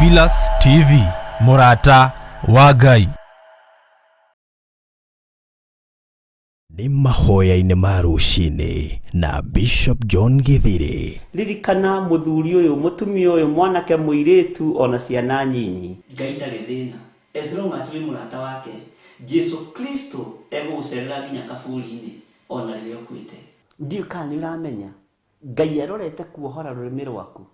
Theophilus TV, Murata wa Ngai. Ni Mahoya-ini ma Ruci-ini na Bishop John Githiri. Ririkana muthuri uyu mutumia uyu mwanake muiritu ona ciana nyinyi. Ngai ndari thina. As long as we murata wake, Jesu Kristo egucerera nginya kaburi-ini ona riria kwite. Ndiu kana uramenya Ngai arorete kuohora rurimi rwaku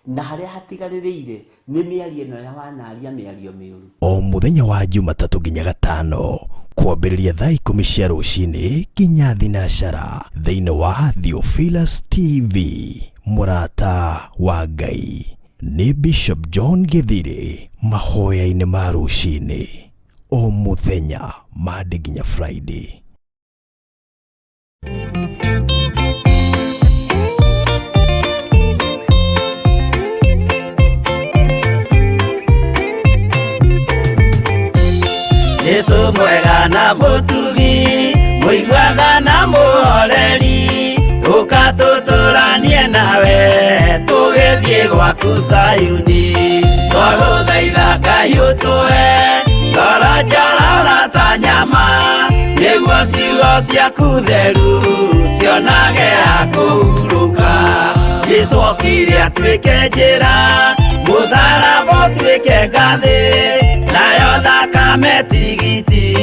na haria hatigaririire ni miario ino ya wanaria miario miuru. O muthenya wa Jumatatu nginya Gatano kwambĩrĩria thaa 10 cia rũcinĩ nginya thinacara thĩinĩ wa Theophilus TV, Murata wa Ngai. Ni Bishop John Githiri, Mahoya-ini ma Ruci-ini, o muthenya Monday nginya Friday. Yesu mwega na mutugi, muigwana na muhoreri, ukatuturanie nawe, tugithie gwaku Zayuni. Twaguthaitha Ngai utũhe ngoro njororo ta nyama, nĩguo ciugo ciaku theru cionage ha kũhurũka. Jesũ okire atuĩke njĩra, mũtharaba ũtuĩke ngathĩ, nayo thakame tigiti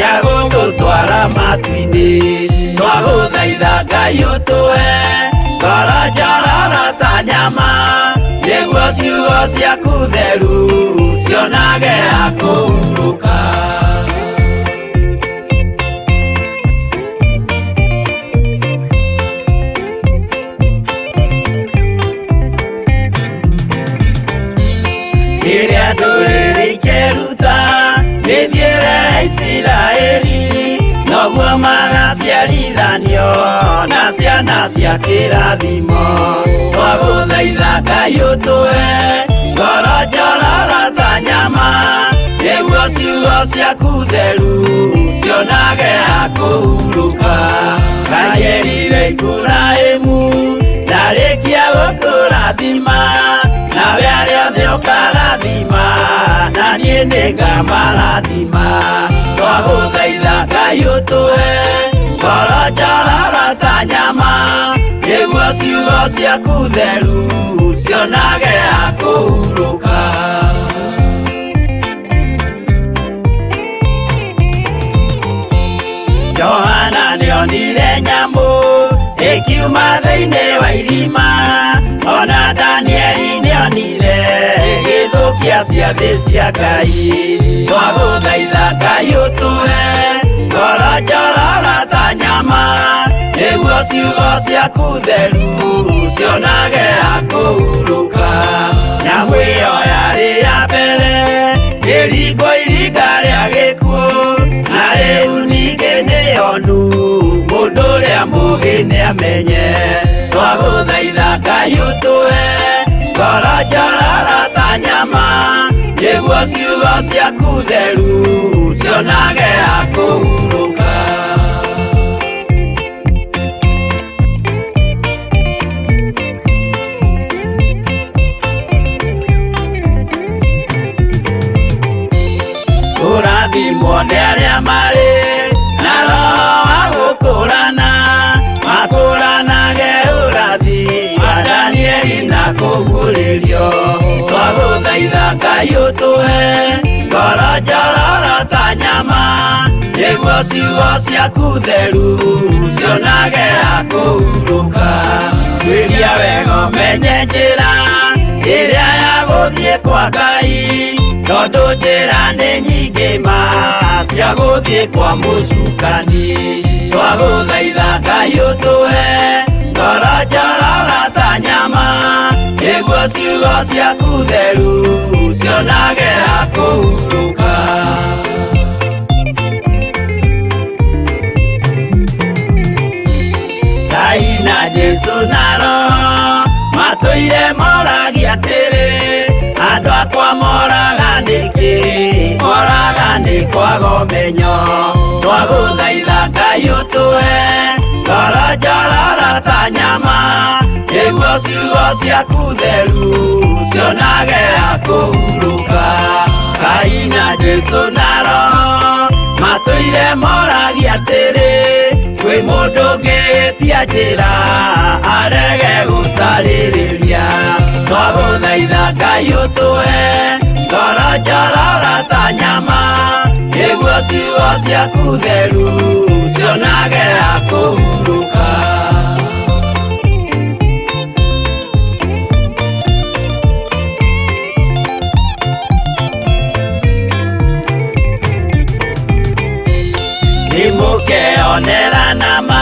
ya gũgũtwara matu-inĩ. Twagũthaitha Ngai ũtũhe ngoro njororo ta nyama, nĩguo ciugo ciaku theru cionage ha kũhurũka. Iria ndũrĩrĩ ikeruta mĩthiĩre Isiraeli, noguo magaciarithanio na ciana cia kĩrathimo. Twagũthaitha Ngai ũtũhe ngoro njororo ta nyama, nĩguo ciugo ciaku theru cionage ha kũhurũka. Ngai erire Iburahĩmu ndarĩkia gũkũrathima, nawe arĩa othe ũkarathima, na niĩ nĩngamarathima. Twagũthaitha Ngai ũtũhe ngoro njororo ta nyama, nĩguo ciugo ciaku theru cionage ha kũhurũka. Johana nĩonire nyamũ ĩkiuma thĩinĩ wa irima, ona Danieli nĩonire gĩthũkia ciathĩ cia Ngai. Twagũthaitha Ngai ũtũhe ngoro njororo ta nyama, nĩguo ciugo ciaku theru cionage ha kũhurũka. Nyamũ ĩyo yarĩ ya mbere ĩringwo iringa rĩa gĩkuũ, na rĩu ningĩ nĩyonu mũndũ ũrĩa mũũgĩ nĩamenye. Twagũthaitha Ngai ũtũhe ngoro njororo ta nyama, nĩguo ciugo ciaku theru cionage ha kũhurũka. Ũrathimwo nĩ arĩa marĩ na roho wa gũkũrana, makũranage ũrathi wa Danieli na kũguũrĩrio. Twagũthaitha Ngai ũtũhe ngoro njororo ta nyama, nĩguo ciugo ciaku theru cionage ha kũhurũka. Twĩria wega ũmenye njĩra ĩrĩa ya gũthiĩ kwa Ngai, tondũ njĩra nĩ nyingĩ ma cia gũthiĩ kwa mũcukani. Twagũthaitha Ngai ũtũhe ngoro njororo ta nyama, nĩguo ciugo ciaku theru cionage ha kũhurũka. Ngai na Jesũ na Roho matũire moragia atĩrĩ, andũ akwa moraga nĩkĩ, moraga nĩ kwaga ũmenyo. Twagũthaitha Ngai ũtũhe ngoro njororo ta nyama, nĩguo ciugo ciaku theru cionage akũhurũka. Ngai na Jesu na Roho matũire moragia atĩrĩ, kwĩ mũndũ ũngĩtia njĩra arege gũcarĩrĩria. Twagũthaitha Ngai ũtũhe ngoro njorora ta nyama, nĩguo ciugo ciaku theru cionage akũhurũka. Nimũkeonera nama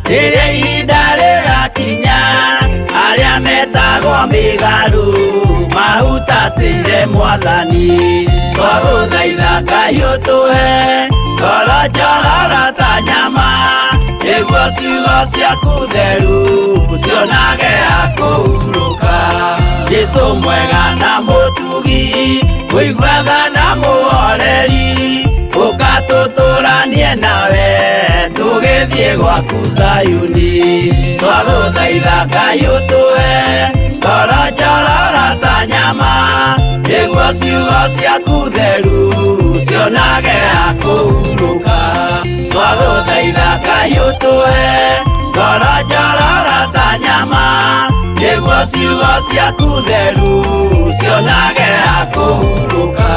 rĩrĩa ihinda rĩgakinya, arĩa metagwo mĩgarũ mahutatĩire Mwathani. Twagũthaitha Ngai ũtũhe ngoro njorora ta nyama, nĩguo ciugo ciaku theru cionage akũhurũka. Jesũ mwega na mũtugi, mũigua tha na mũhoreri, ũkatũtũranie nawe tũgĩthiĩ gwaku Zayuni. Twagũthaitha Ngai ũtũhe ngoro njorora ta nyama, nĩguo ciugo ciaku theru cionage akũhurũka. Twagũthaitha Ngai ũtũhe ngoro njorora ta nyama, nĩguo ciugo ciaku theru cionage akũhurũka.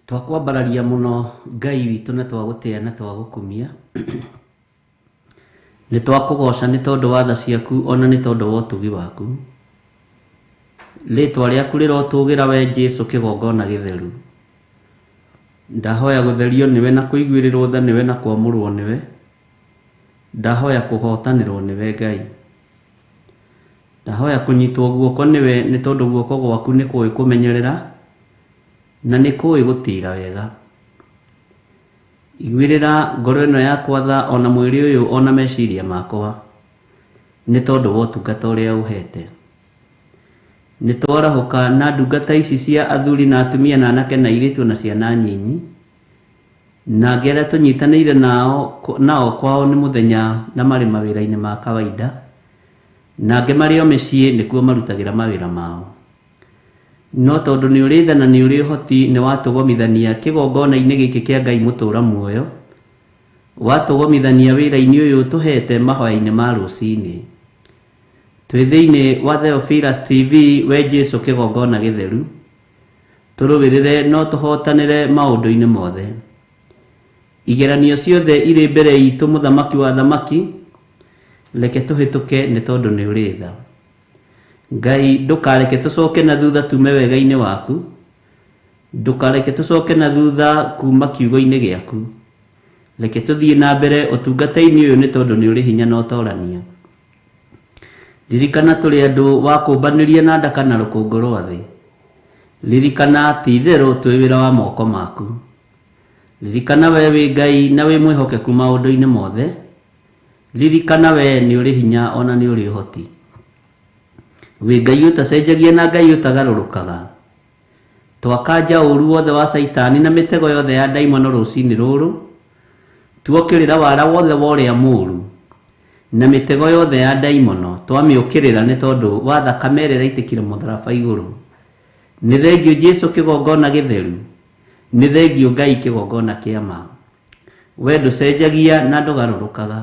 Twakwambararia muno Ngai witũ na twagũtĩa na twagũkumia. Nĩ twakũgoca nĩ tondũ wa tha ciaku, ona nĩ tondũ wa ũtugi waku. Rĩtwa rĩaku rĩrotũgĩra we Jesũ kĩgongona gĩtheru. Ndahoya gũtherio nĩwe na kũiguĩrĩrwo tha nĩwe na kwamũrwo nĩwe. Ndahoya kũhotanĩrwo nĩwe Ngai. Ndahoya kũnyitwo guoko nĩwe nĩ tondũ guoko gwaku nĩ kũĩ kũmenyerera na nĩ kũĩ gũtĩra wega. Iguĩrĩra ngoro ĩno yakwa tha, ona mwĩrĩ ũyũ, ona meciria makwa, nĩ tondũ wa ũtungata ũrĩa ũhete. Nĩ twarahũka na ndungata ici cia athuri na atumia na anake na airĩtu na ciana nyinyi, na angĩ arĩa tũnyitanĩire nao kwao nĩ mũthenya na marĩ mawĩra-inĩ ma kawaida, na angĩ marĩ o mĩciĩ nĩkuo marutagĩra mawĩra mao. No tondũ nĩ ũrĩ tha na nĩ ũrĩ ũhoti, nĩ watũgomithania kĩgongona-inĩ gĩkĩ kĩa Ngai mũtũra muoyo, watũgomithania wĩra-inĩ ũyũ tũhete mahoya-inĩ ma rũci-inĩ. Twĩ thĩinĩ wa Theophilus TV, we Jesũ kĩgongona gĩtheru, tũrũwĩrĩre no tũhotanĩre maũndũ-inĩ mothe. Igeranio ciothe irĩ mbere itũ mũthamaki wa thamaki, reke tũhĩtũke nĩ tondũ nĩ ũrĩ tha. Ngai ndũkareke tũcoke na thutha tume wega-inĩ waku, ndũkareke tũcoke na thutha kuma kiugo-inĩ gĩaku. Reke tũthiĩ na mbere ũtungata-inĩ ũyũ nĩ tondũ nĩ ũrĩ hinya na ũtorania. Ririkana tũrĩ andũ wa kũmbanĩria na ndaka na rũkũngũ rwa thĩ. Ririkana ti itherũ twĩ wĩra wa moko maku. Ririkana we wĩ Ngai na wĩ mwĩhokeku maũndũ-inĩ mothe. Ririkana we nĩ ũrĩ hinya ona nĩ ũrĩ ũhoti. Wĩ Ngai ũtacenjagia na Ngai ũtagarũrũkaga. Twakanja ũru wothe wa Saitani na mĩtego yothe ya ndaimono rũci-inĩ rũrũ. Tuokĩrĩra wara wothe wa ũrĩa mũũru na mĩtego yothe ya ndaimono twamĩũkĩrĩra nĩ tondũ wa thakame ĩrĩa ĩraitĩkire mũtharaba igũrũ. Nĩ thengio Jesũ kĩgongona gĩtheru. Nĩ thengio Ngai kĩgongona kĩa ma. We ndũcenjagia na ndũgarũrũkaga.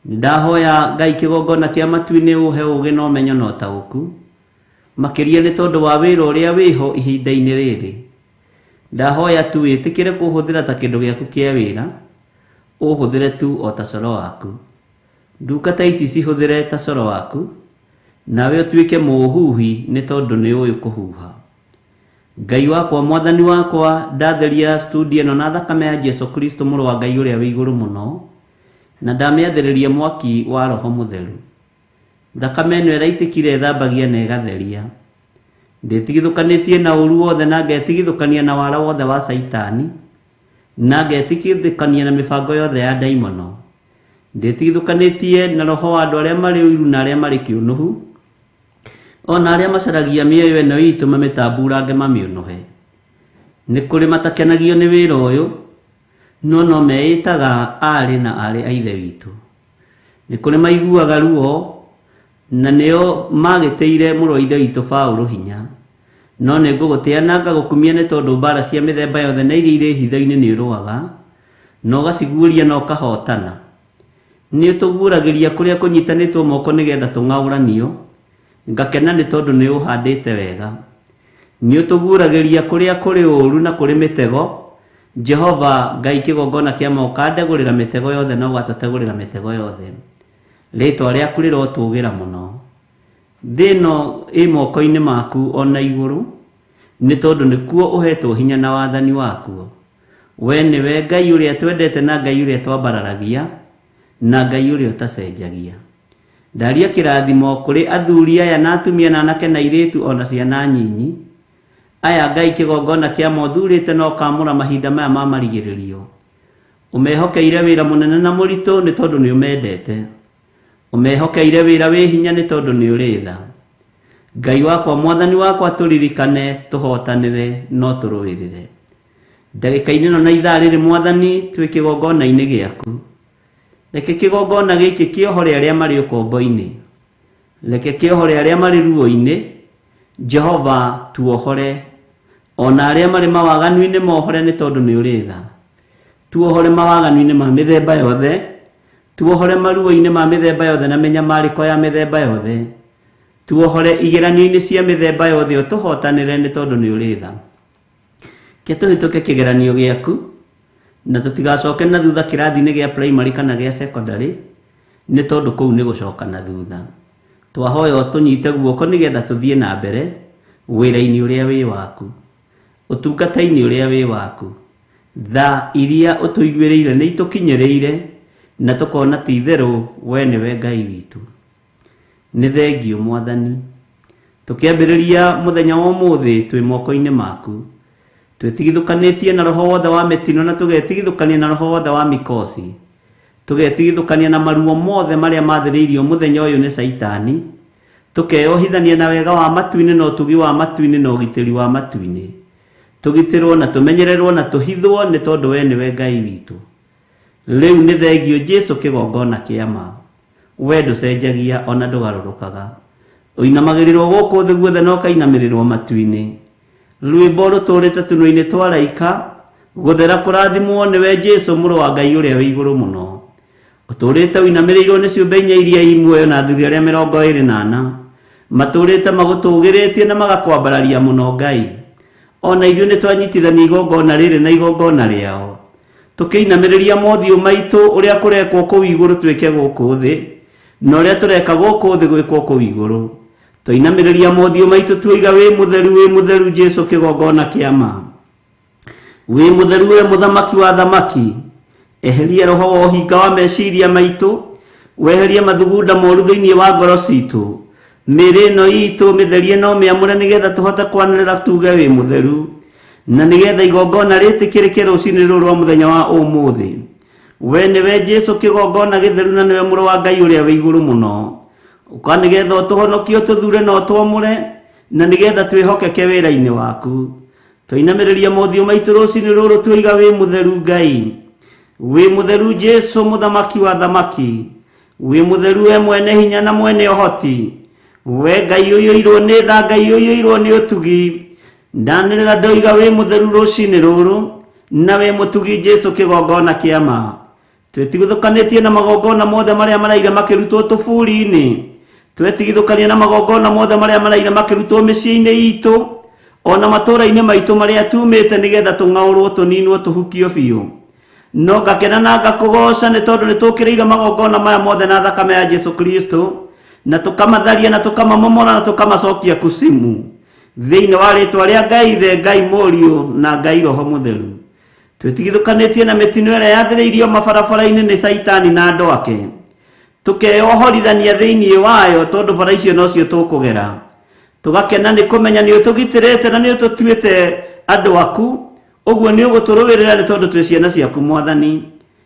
Ndahoya Ngai kĩgongona kĩa matu-inĩ ũhe ũgĩ na ũmenyo na ũtaũku, makĩria nĩ tondũ wa wĩra ũrĩa wĩho ihinda-inĩ rĩrĩ. Ndahoya tu wĩtĩkĩre kũhũthĩra ta kĩndũ gĩaku kĩa wĩra, ũhũthĩre tu o ta coro waku. Ndungata ici cihũthĩre ta coro waku, nawe ũtuĩke mũhuhi nĩ tondũ nĩ ũĩ kũhuha. Ngai wakwa, Mwathani wakwa, ndatheria studio ĩno na thakame ya Jesũ Kristo mũrũ wa Ngai ũrĩa wĩ igũrũ mũno, na ndamĩathĩrĩria mwaki wa Roho Mũtheru. Thakame ĩno ĩraitĩkire thambagia na ĩgatheria. Ndĩtigithũkanĩtie na ũru wothe na ngetigithũkania na wara wothe wa Saitani, na ngetigithũkania na mĩbango yothe ya ndaimono. Ndetigithũkanĩtie na roho wa andũ arĩa marĩ ũiru na arĩa marĩ kĩũnũhu, ona arĩa macaragia mĩoyo ĩno itũ mamĩtamburange mamĩũnũhe. Nĩ kũrĩ matakenagio nĩ wĩra ũyũ, no meĩtaga arĩ na arĩ a ithe witũ. Nĩ kũrĩ maiguaga ruo na nĩo magĩteire mũrũ wa ithe witũ Paulo hinya, no nĩ ngũgũtĩa na ngagũkumia nĩ tondũ mbara cia mĩthemba yothe na iria irĩ hitho-inĩ nĩ ũrũaga na ũgaciguũria na ũkahotana. Nĩ ũtũguũragĩria kũrĩa kũnyitanĩtwo moko nĩgetha tũng'aũranio, ngakena nĩ tondũ nĩ ũhandĩte wega. Nĩ ũtũguũragĩria kũrĩa kũrĩ ũũru na kũrĩ mĩtego, Jehova Ngai kĩgongona kĩa moko kandegũrĩra mĩtego yothe na ũgatũtegũrĩra mĩtego yothe. Rĩĩtwa rĩaku rĩrotũũgĩra mũno. Thĩ ĩno ĩ moko-inĩ maku ona igũrũ, nĩ tondũ nĩkuo ũhetwo hinya na wathani wakuo. We nĩwe Ngai ũrĩa twendete na Ngai ũrĩa twambararagia na Ngai ũrĩa ũtacenjagia. Ndaria kĩrathimo kũrĩ athuri aya na atumia na anake na airĩtu ona ciana nyinyi. Aya Ngai kĩgongona kĩa mothurĩte na ũkamũra mahinda maya ma marigĩrĩrio. Ũmehokeire wĩra mũnene na mũritũ nĩ tondũ nĩ ũmendete. Ũmehokeire wĩra wĩ hinya nĩ tondũ nĩ ũrĩ tha. Ngai wakwa mwathani wakwa tũririkane tũhotanĩre no tũrũĩrĩre. Ndagĩka-inĩ ĩno na ithaa rĩrĩ mwathani twĩ kĩgongona-inĩ gĩaku. Reke kĩgongona gĩkĩ kĩohore arĩa marĩ ũkombo-inĩ. Reke kĩohore arĩa marĩ ruo-inĩ. Jehova tuohore. Ona arĩa marĩ mawaganu-inĩ mohore nĩ tondũ nĩ ũrĩ tha. Tuohore mawaganu-inĩ ma mĩthemba yothe. Tuohore maruo-inĩ ma mĩthemba yothe na mĩnyamarĩko ya mĩthemba yothe. Tuohore igeranio-inĩ cia mĩthemba yothe ũtũhotanĩre nĩ tondũ nĩ ũrĩ tha. Ke tũhĩtũke kĩgeranio gĩaku na tũtigacoke na thutha kĩrathi-inĩ gĩa primary kana gĩa secondary nĩ tondũ kũu nĩ gũcoka na thutha. Twahoya ũtũnyite guoko nĩgetha tũthiĩ na mbere wĩra-inĩ ũrĩa wĩ waku, ũtungata-inĩ ũrĩa wĩ waku. Tha iria ũtũiguĩrĩire nĩ itũkinyĩrĩire na tũkona ti itherũ we nĩwe Ngai witũ. Nĩ thengio mwathani. Tũkĩambĩrĩria mũthenya wa ũmũthĩ twĩ moko-inĩ maku. Twĩtigithũkanĩtie na roho wothe wa mĩtino na tũgetigithũkania na roho wothe wa mĩkosi. Tũgetigithũkania na maruo mothe marĩa mathĩrĩirio mũthenya ũyũ nĩ Saitani. Tũkeyohithania na wega wa matu-inĩ na ũtugi wa matu-inĩ na ũgitĩri wa matu-inĩ. Tũgitĩrwo na tũmenyererwo na tũhithwo nĩ tondũ we nĩwe Ngai witũ. Rĩu nĩ thengio Jesũ kĩgongona kĩa ma. We ndũcenjagia ona ndũgarũrũkaga. Ũinamagĩrĩrwo gũkũ thĩ guothe na ũkainamĩrĩrwo matu-inĩ. Rwĩmbo rũtũrĩte tũnua-inĩ twa araika. Gũthera kũrathimwo nĩwe Jesũ mũrũ wa Ngai ũrĩa wĩ igũrũ mũno. Ũtũrĩte ũinamĩrĩirwo nĩ ciũmbe inya iria imwe na athuri arĩa 24. Matũrĩte magũtũgĩrĩtie na magakwambararia mũno Ngai. Ona ithuĩ nĩ twanyitithania igongona rĩrĩ na igongona rĩao. Tũkĩinamĩrĩria mothiũ maitũ ũrĩa kũrekwo kũu igũrũ twĩke gũkũ thĩ, na ũrĩa tũreka gũkũ thĩ gwĩkwo kũu igũrũ. Tũinamĩrĩria mothiũ maitũ tuoiga wĩ mũtheru Jesũ kĩgongona kĩa ma. Wĩ mũtheru we mũthamaki wa thamaki. Eheria roho wa ũhinga wa meciria maitũ. Weherie mathugunda moru thĩinĩ wa ngoro citũ. Mĩĩrĩ ĩno itũ mĩtherie no mĩamũre nĩgetha tũhote kwanĩrĩra tuge wĩ mũtheru. Na nĩgetha igongona rĩtĩkĩrĩke rũcinĩ rũrũ rwa mũthenya wa ũmũthĩ. We nĩwe Jesũ kĩgongona gĩtheru na nĩwe mũrũ wa Ngai ũrĩa wĩ igũrũ mũno. Ũka nĩgetha ũtũhonokie ũtũthure na ũtwamũre na nĩgetha twĩhokeke wĩra-inĩ waku. Tũinamĩrĩria mothiũ maitũ rũcinĩ rũrũ tuoiga wĩ mũtheru Ngai. Wĩ mũtheru Jesũ mũthamaki wa thamaki. Wĩ mũtheru we mwene hinya na mwene ũhoti. We Ngai ũiyũirwo nĩ tha, Ngai ũiyũirwo nĩ ũtugi. Ndanĩrĩra ndoiga wĩ mũtheru rũcinĩ rũrũ na wĩ mũtugi Jesũ kĩgongona kĩa ma. Twĩtigithũkanĩtie na magongona mothe marĩa maraire makĩrutwo tũburi-inĩ. Twetigithũkania na magongona mothe marĩa maraire makĩrutwo mĩciĩ-inĩ itũ ona matũũra-inĩ maitũ marĩa tumĩte nĩgetha tũng'aũrwo tũninwo tũhukio biũ. No ngakena na ngakũgoca nĩ tondũ nĩ tũkĩrĩire magongona maya mothe na thakame ya Jesũ Kristo na tũkamatharia na tũkamamomora na tũkamacokia kusimu thĩinĩ wa rĩĩtwa rĩa Ngai Ithe, Ngai Mũriũ na Ngai Roho Mũtheru. Twĩtigithũkanĩtie na mĩtino ĩrĩa yathĩrĩirio mabarabara-inĩ nĩ Saitani na andũ ake. Tũkeyohorithania thĩinĩ wayo tondũ bara icio nocio tũkũgera. Tũgakena nĩ kũmenya nĩ ũtũgitĩrĩte na nĩ ũtũtuĩte andũ aku. Oguo ni uguturuwirira ni tondu twi ciana ciaku Mwathani.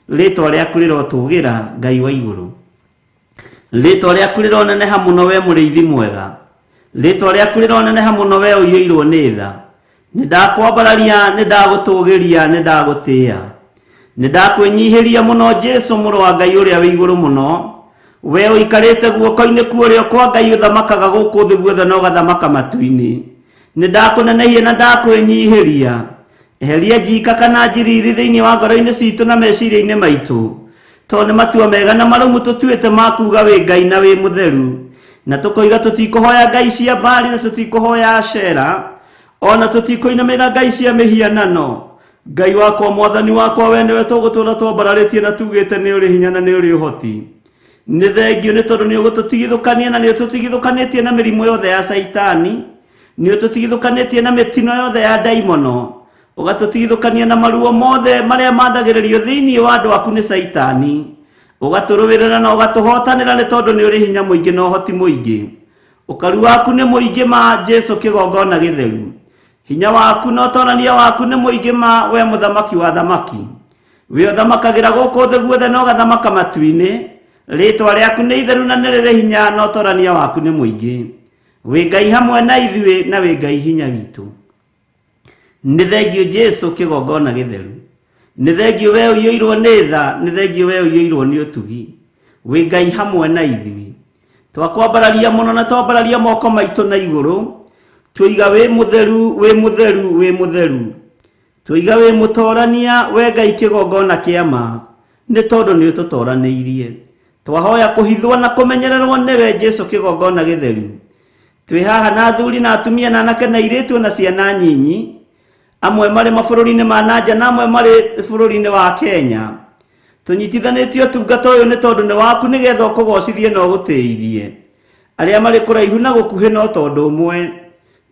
Ritwa riaku rirotugira Ngai wa iguru. Ritwa riaku rironeneha muno we muriithi mwega. Ritwa riaku rironeneha muno we uiyirwo ni tha. Nindakwambararia, nindagutugiria, nindagutia. Nindakwenyihiria muno Jesu muru wa Ngai uria wi iguru muno. We uikarite guoko-ini kuorio kwa Ngai uthamakaga guku thi guothe no gathamaka matu-ini. Nindakunenehia na ndakwenyihiria. Eheria njika kana njiriri thiini wa ngoro-ini citu na meciria-ini maitu. To ni matua mega na marumu tutuite makuga wi Ngai na wi mutheru. Na tukoiga tutikuhoya ngai cia Baali na tutikuhoya Ashera. Ona tutikuinamira ngai cia mihianano. Ngai wakwa Mwathani wakwa we niwe tugutura twambararitie na tugite ni uri hinya na ni uri uhoti. Ni thengio ni tondu ni ugututigithukania na ni ututigithukanitie na mirimu yothe ya Saitani. Ni ututigithukanitie na mitino yothe ya daimono. Ugatutigithukania na maruo mothe maria mathagiririo thiini wa andu aku ni Saitani. Ugaturuwirira na ugatuhotanira ni tondu ni uri hinya muingi na uhoti muingi. Ukaru waku ni muingi ma Jesu kigongona githeru. Hinya waku no torania waku ni muingi ma we muthamaki wa thamaki. We uthamakagira guku thi guothe no gathamaka matu-ini. Ritwa riaku ni itheru na ni riri hinya no torania waku ni muingi. We Ngai hamwe na ithuĩ na we Ngai hinya witu. Ni thengio Jesu kigongona githeru. Ni thengio we uiyirwo ni tha, ni thengio we uiyirwo ni utugi. We Ngai hamwe na ithuĩ. Twakwambararia muno na twambararia moko maitu na iguru. Twiga we mutheru, we mutheru, we mutheru. Twiga we mutorania, we Ngai kigongona kiama. Ni tondu ni ututoraniirie. Twahoya kuhithwo na kumenyererwo ni we Jesu kigongona githeru. Twi haha na athuri na atumia na anake na airĩtu na ciana nyinyi. Amwe mari mabũrũri-inĩ ma nanja na amwe mari bũrũri-inĩ wa Kenya. Tunyitithanĩtie ũtungata ũyũ nĩ tondũ nĩ waku nĩgetha ũkũgocithie na ũgũtĩithie. Arĩa marĩ kũraihu na gũkuhĩ no tondũ ũmwe.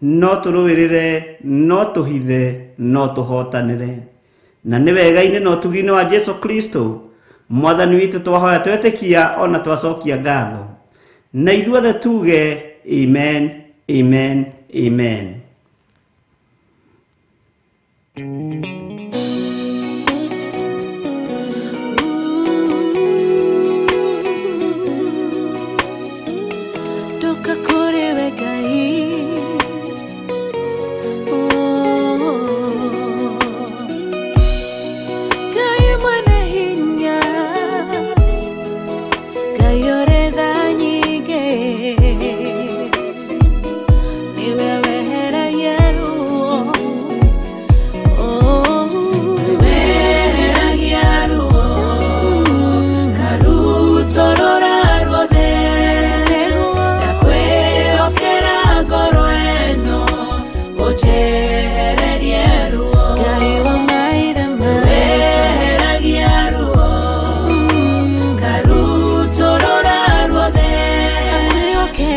No tũrũwĩrĩre, no tũhithe, no tũhotanĩre. Na nĩ wega-inĩ na ũtugi-inĩ wa Jesu Kristo Mwathani witũ twahoya twetĩkia ona twacokia ngatho. Na ithuothe tuge amen, amen, amen. Toka kore we Ngai. Ngai mwene hinya. Ngai ore tha nyingi. Niwe weheragia ruo. Weheragia ruo. Karutorora ruothe. Ndakwĩhokera ngoro ĩno. Ũnjehererie ruo. Ngai wa maithe maitũ. Weheragia ruo. Karutorora ruothe.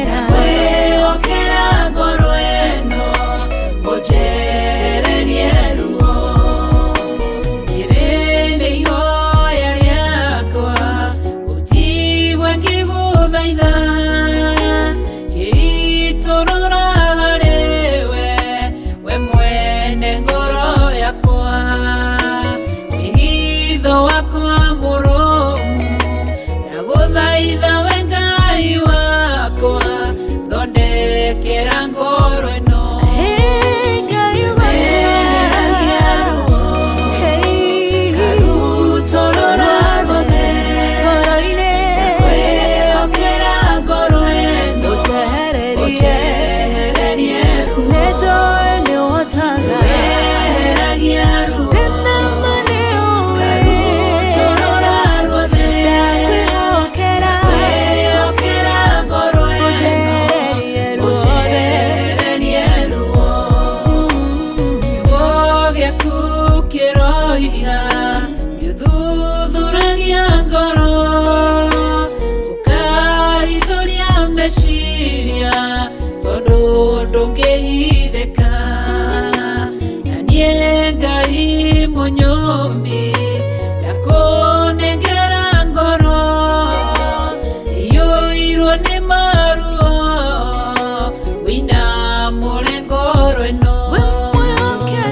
Ndakwĩhokera ngoro ĩno. Ũnjehererie ruo. Ĩrĩ nĩ ihoya rĩakwa. Ũnjigue ngĩgũthaitha. Ngĩitũrũra harĩ we. We mwene ngoro yakwa. Wĩhitho wakwa mũrũmu. Ndagũthaitha we Ngai wakwa. Thondekera ngoro ĩno. Weheragia ruo. Karutorora ruothe. Ndakwĩhokera ngoro ĩno. Ũnjehererie ruo. Weheragia ruo. Karutorora ruothe. Ndakwĩhokera ngoro ĩno. Ũnjehererie ruo. Kiugo gĩaku kĩroiga. Gĩthuthuragia ngoro. Ũkahithũria meciria. Tondũ ndũngĩhithĩka. Na niĩ Ngai mũnyũmbi. Ndakũnengera ngoro. Ĩiyũirwo nĩ maruo. Wĩinamũre ngoro ĩno. Weheragia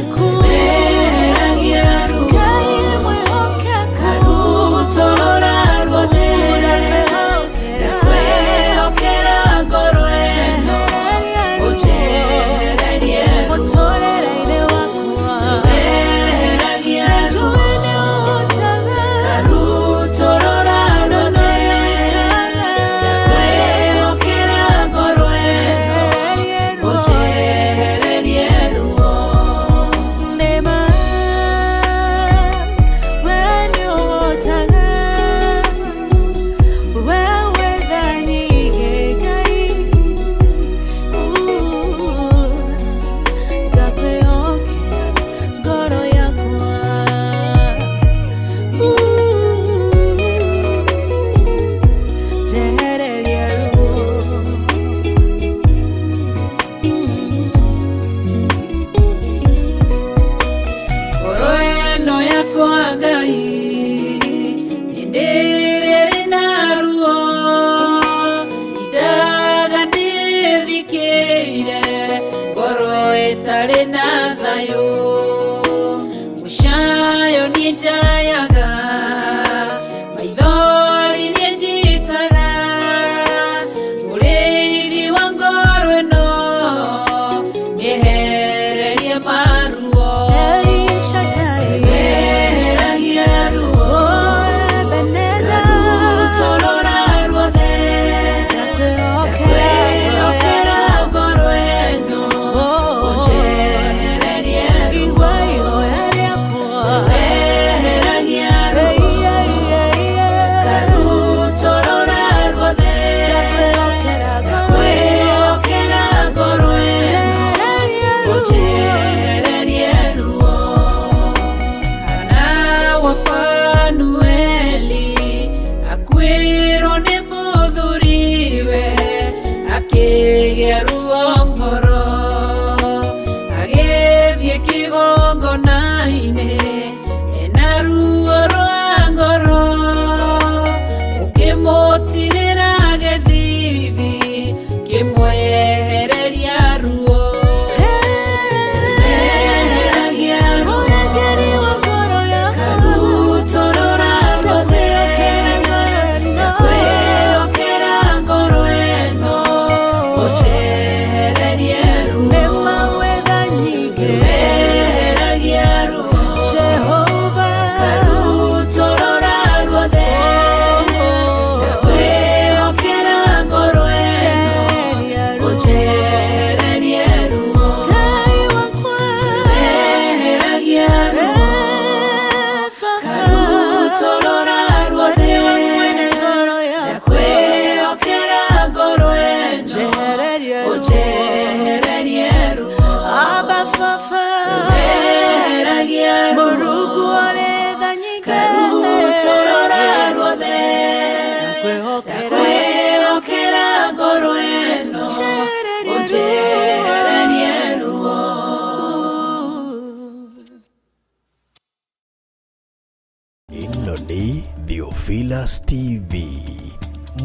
ĩno nĩ Theophilus TV,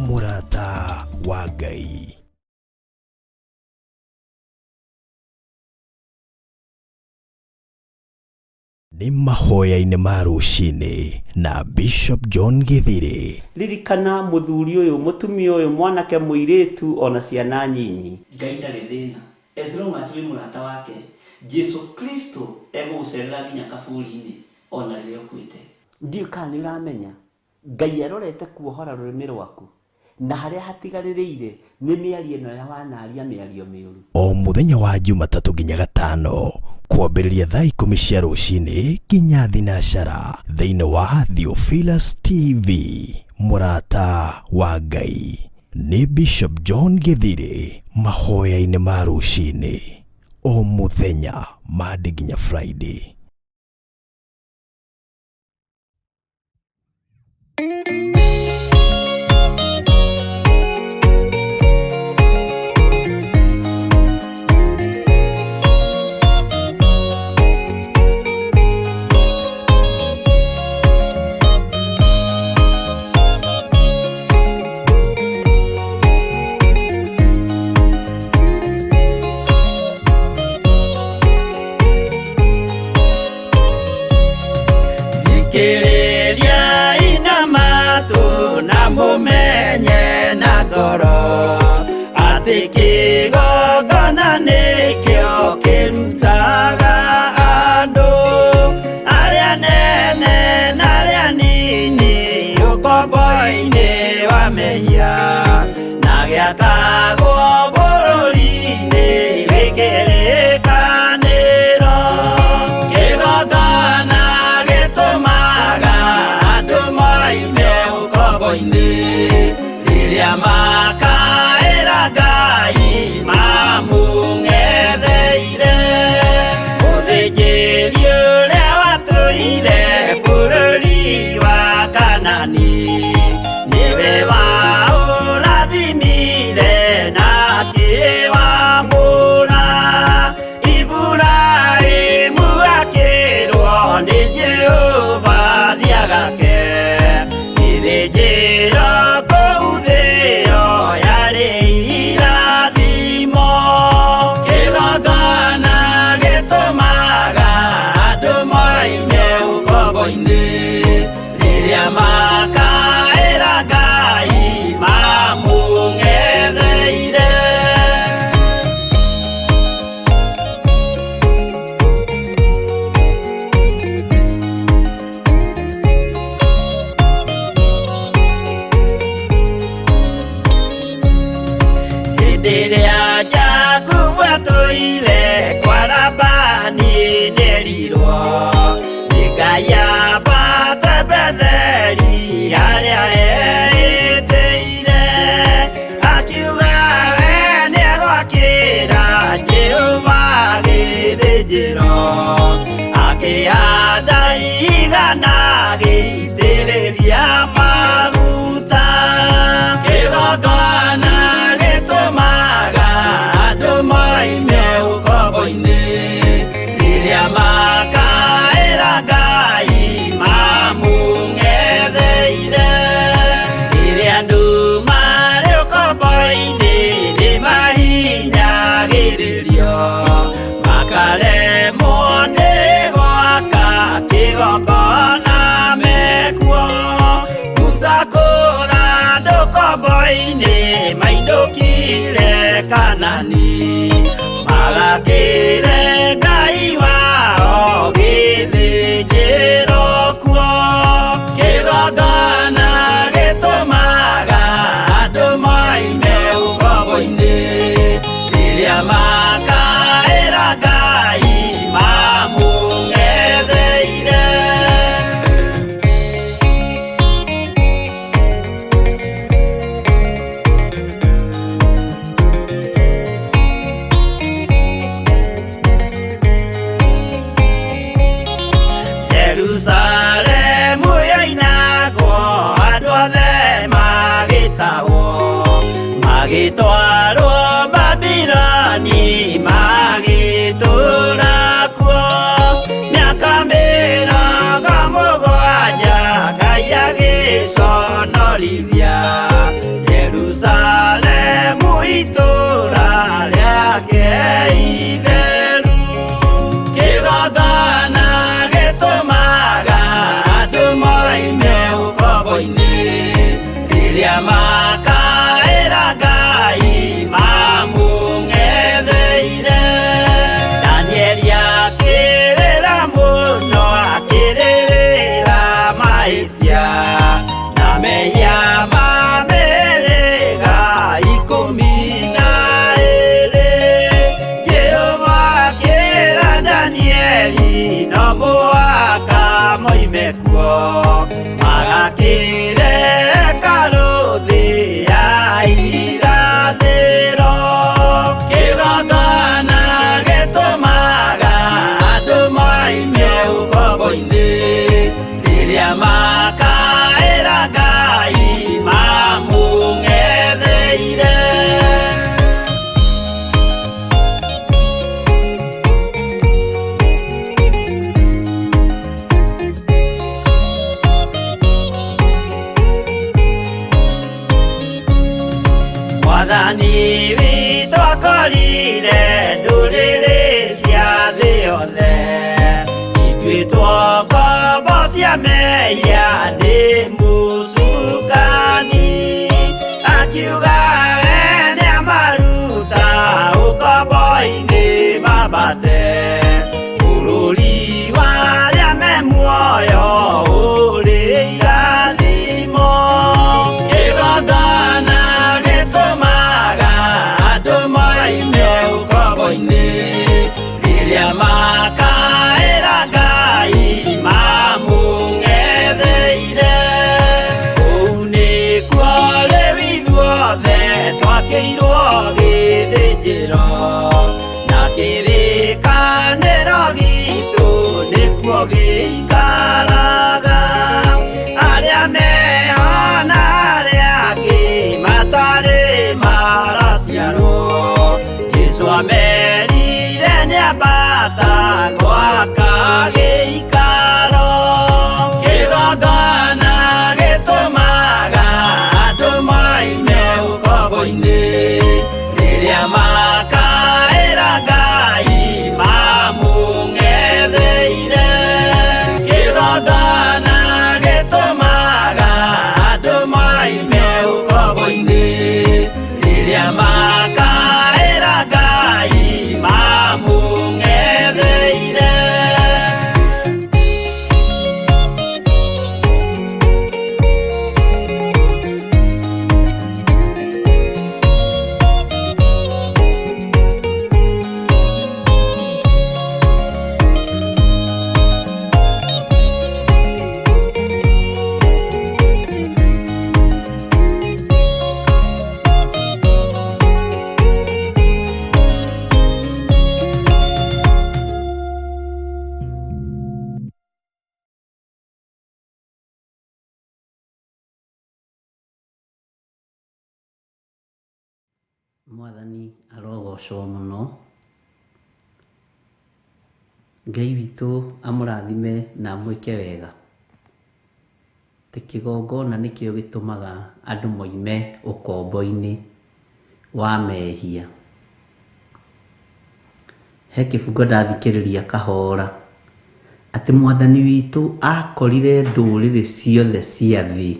mũrata wa Ngai. Nĩ mahoya-inĩ ma Ruci-ini na Bishop John Githiri. Ririkana muthuri uyu mutumia uyu mwanake muiritu ona ciana nyinyi. Ngai ndarĩ thĩna. As long as we mũrata wake, Jesu Kristo egũgũcerera nginya kaburi-inĩ ona rĩrĩa ũkuĩte. Ndiũ kana nĩ ũramenya Ngai arorete kuohora rũrĩmĩ rwaku na harĩa hatigarĩrĩire nĩ mĩario ĩno ya wanaria mĩario mĩũru. O mũthenya wa Jumatatũ nginya Gatano kwambĩrĩria thaa 10 cia rũcinĩ nginya thinacara thĩinĩ wa Theophilus TV, mũrata wa Ngai. Nĩ Bishop John Githiri, mahoya-inĩ ma Ruci-ini o mũthenya Monday nginya Friday. Mumenye na ngoro atĩ kĩgongona nĩkĩo kĩrutaga andũ arĩa nene na arĩa nini ũkombo-inĩ wa mehia na gĩakagwo bũrũri-inĩ wĩkĩrĩkanĩro. Kĩgongona gĩtũmaga andũ moime ũkombo-inĩ rĩrĩa makaĩra Ngai mamũng'etheire. Mũthĩnjĩri ũrĩa watũire bũrũri wa Kanani nĩwe waũrathimire na akĩwamũra. Iburahĩmu akĩrwo nĩ Jehova thiagake ithĩnjĩro kũu thĩ ĩyo yarĩ irathimo. Kĩgongona gĩtũmaga andũ moime ũkombo-inĩ rĩrĩa makaĩra Ngai mamũng'etheire. Hĩndĩ ĩrĩa Jakubu atũire kwa Labani nĩerirwo nĩ Ngai ambate Betheli harĩa eĩtĩire, akiuga we nĩegwakĩra Jehova gĩthĩnjĩro, akĩhanda igana gĩitĩrĩria maguta. Kĩgongona gĩtũmaga andũ moime ũkombo-inĩ rĩrĩa makaĩra Ngai mamũng'etheire. Rĩrĩa andũ marĩ ũkombo-inĩ nĩmahinyagĩrĩrio makaremwo nĩ gwaka kĩgongona mekuo. Gũcakũra andũ ũkombo-inĩ mainũkire Kanani magakĩre Ngai wao gĩthĩnjĩro kuo. Kĩgongona gĩtũmaga andũ moime ũkombo-inĩ rĩrĩa makaĩra Ngai mamũng'etheire. Morithia Jerusalemu itura riake itheru Kĩgongona gĩtũmaga andũ moime ũkombo-inĩ rĩrĩa makaĩra Ngai mamũng'etheire Danieli akĩrĩra mũno akĩrĩrĩra mahĩtia na mehia ma mĩhĩrĩga 12 Jehova akĩra Danieli no mũhaka moime kuo magakĩre hekarũ thĩ ya irathĩro Kĩgongona gĩtũmaga andũ moime ũkombo-inĩ rĩrĩa makaĩra Ngai mamũng'etheire Mwathani witũ akorire ndũrĩrĩ cia thĩ yothe ituĩtwo ngombo cia mehia nĩ mũcukani akiuga we nĩamaruta ũkombo-inĩ mambate bũrũri warĩa me muoyo ũrĩ irathimo Kĩgongona gĩtũmaga andũ moime ũkombo-inĩ rĩrĩa makaĩra Ngai mamũng'etheire kũu nĩkuo rĩu ithuothe twakĩirwo gĩthĩnjĩro na kĩrĩkanĩro gitũ nĩkuo gĩikaraga arĩa meho na arĩa angĩ matarĩ maraciarwo Jesũ amerire nĩambata gwaka gĩikaro Kĩgongona gĩtũmaga andũ moime ũkombo-inĩ rĩrĩa makaĩra Ngai mamũng'etheire Kĩgongona gĩtũmaga andũ moime ũkombo-inĩ rĩrĩa makaĩra Ngai mamũng'etheire Mwathani arogocwo mũno Ngai witũ amũrathime na amwĩke wega tĩ kĩgongona nĩkĩo gĩtũmaga andũ moime ũkombo-inĩ wa mehia he kĩbungo ndathikĩrĩria kahora atĩ Mwathani witũ akorire ndũrĩrĩ ciothe cia thĩ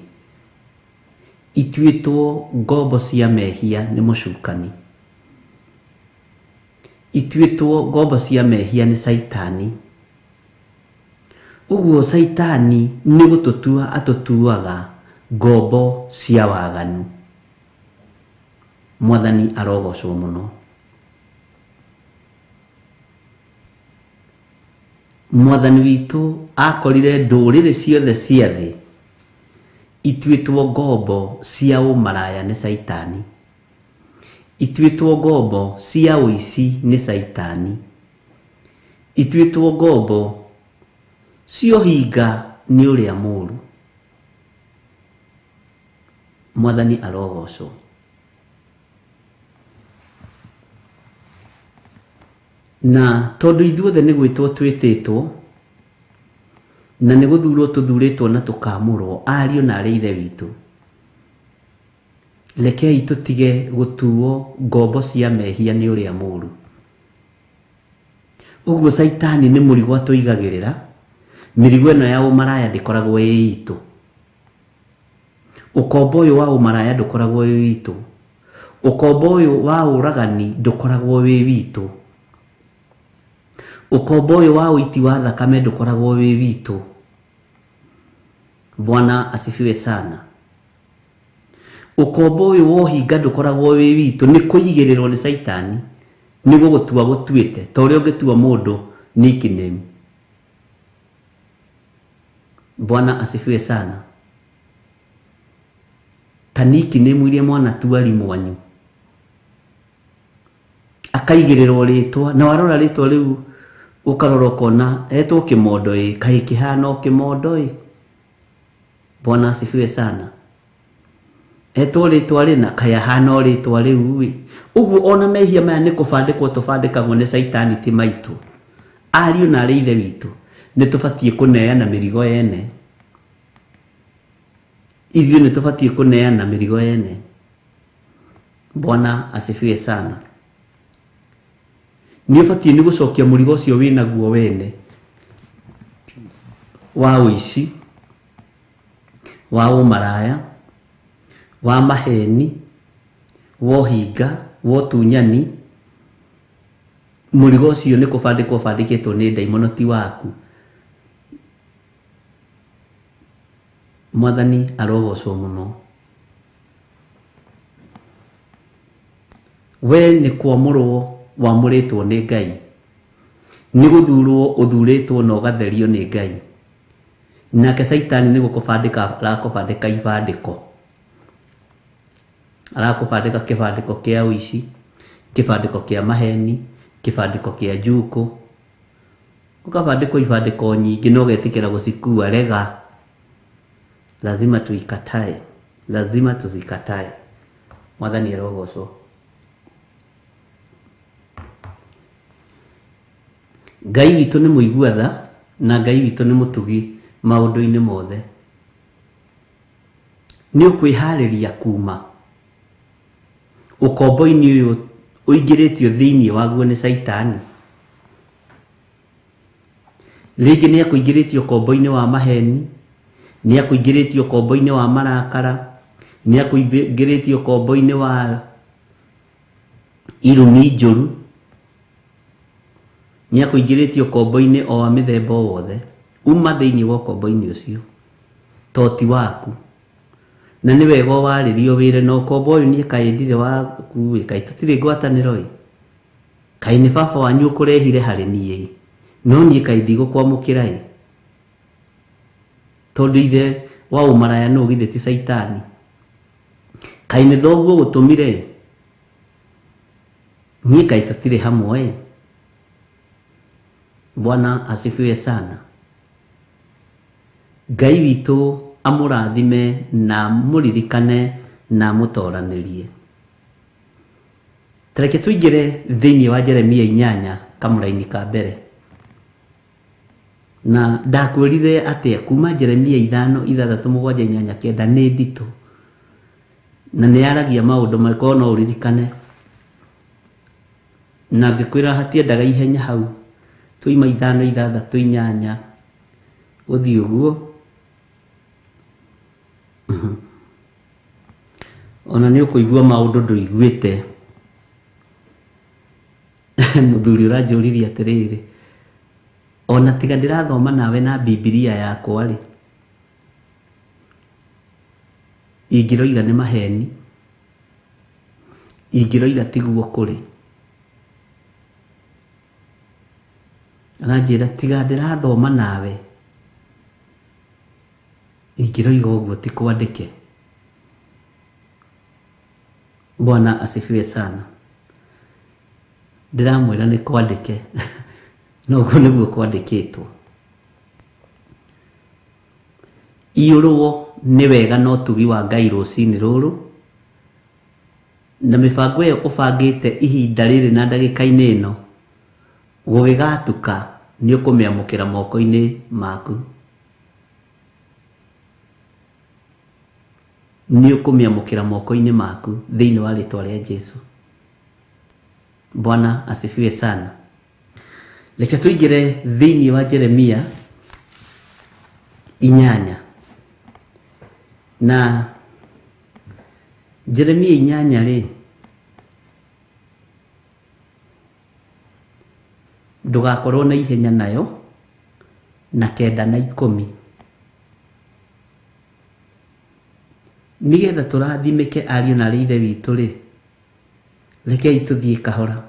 ituĩtwo ngombo cia mehia nĩ mũcukani ituĩtwo ngombo cia mehia nĩ Saitani ũguo Saitani nĩ gũtũtua atũtuaga ngombo cia waganu Mwathani arogocwo mũno Mwathani witũ akorire ndũrĩrĩ ciothe cia thĩ ituĩtwo ngombo cia ũmaraya nĩ Saitani ituĩtwo ngombo cia ũici nĩ Saitani ituĩtwo ngombo cia ũhinga nĩ ũrĩa mũũru Mwathani arogocwo na tondu ithuothe nĩ gwĩtwo twĩtĩtwo na nĩ gũthurwo tũthurĩtwo na tũkamũrwo ariũ na arĩ ithe witũ rekei tutige gutuo ngombo cia mehia ni uria muru. Uguo Saitani ni murigo atuigagirira, mirigo eno ya umaraya ndikoragwo itu. Ukombo uyu wa umaraya ndukoragwo itu. Ukombo uyu wa uragani ndukoragwo witu. Ukombo uyu wa uiti wa thakame ndukoragwo witu. Bwana asifiwe sana. Ukombo uyu wa hinga ndukoragwo witu, ni kuigirirwo ni Saitani, nigo gutua gutuite ta uria ungitua mundu nickname. Bwana asifiwe sana. Ta nickname iria mwana tuari mwanyu akaigirirwo ritwa, na warora ritwa riu ukarora ukona etwo kimondo kai kihano kimondo. Bwana asifiwe sana. Etwo ritwa rina kaya hano ritwa riu. Uguo ona mehia maya ni kubandikwo tubandikagwo ni Saitani ti maitu. Ariu na arithe witu ni tubatie kuneana mirigo yene. Ithuĩ ni tubatie kuneana mirigo yene. Bwana asifiwe sana. Ni ubatie ni gucokia murigo ucio winaguo wene wa uici, wa umaraya, wa maheni, wa hinga, wa tunyani. Murigo ucio ni kubandikwo bandikitwo ni ndaimonoti waku. Mwathani arogocwo muno. We ni kwamurwo wamuritwo ni Ngai, ni guthurwo uthuritwo na ugatherio ni Ngai. Nake Saitani ni gukubandika arakubandika ibandiko. Arakubandika kibandiko kia uici, kibandiko kia maheni, kibandiko kia njuko. Ukabandikwo ibandiko nyingi no getikira gucikua rega. Lazima tuikatae, lazima tuzikatae. Mwathani arogocwo. Ngai witu ni muiguatha na Ngai witu ni mutugi maundu-ini mothe. Ni ukwihariria kuma ukombo-ini uyu uingiritio thiini waguo ni Saitani. Ringi ni akuingiritio ukombo-ini wa maheni, ni akuingiritio ukombo-ini wa marakara, ni akuingiritio ukombo-ini wa irumi njuru, ni akuingiritio ukombo-ini o wa mithemba wothe. Uma thiini wa ukombo-ini ucio toti waku, na ni wega waririo wire no ukombo uyu ni kaindire waku kai tutire ngwataniro kai ni baba wanyu ukurehire hari nie no nie kai thigo kwamukira tondu ithe wa umaraya no githe ti Saitani. Kai ni thoguo gutumire nie kai tutire hamwe. Bwana asifiwe sana. Ngai witu amurathime na muririkane na mutoranirie. Tareke tuingire thiini wa Jeremia 8 kamuraini ka mbere. Na ndakwirire atia kuma Jeremia 5:6-7-8 ni nditu. Na ni aragia maundu mariko no uririkane. Na ngikwira hatiendaga ihenya hau. Tuima 5:6-8 uthii uguo. Ona ni ukuigua maundu nduiguite. Muthuri uranjuririe atiriri, ona tiga ndirathoma nawe na Biblia yakwa ri, ingiroiga ni maheni, ingiroiga tiguo kuri. Anajira tiga ndirathoma nawe, ingiroiga uguo ti kwandike. Bwana asifiwe sana. Ndiramwira ni kwandike no guo niguo kwandikitwo. Iuruo ni wega no tugi wa Ngai ruci-ini ruru, na mibango iyo ubangite ihinda riri na ndagika-ini ino gugigatuka ni ukumiamukira moko-ini maku. nĩ ũkũmĩamũkĩra moko-inĩ maku thĩinĩ wa rĩtwa rĩa Jesu. Bwana asifiwe sana. Reke tũingĩre thĩinĩ wa Jeremia 8 na Jeremia 8 rĩ, ndũgakorwo na ihenya nayo, na 9 na 10 nigetha tũrathimĩke ariũ na ithe witũ rĩ, rekei tũthiĩ kahora.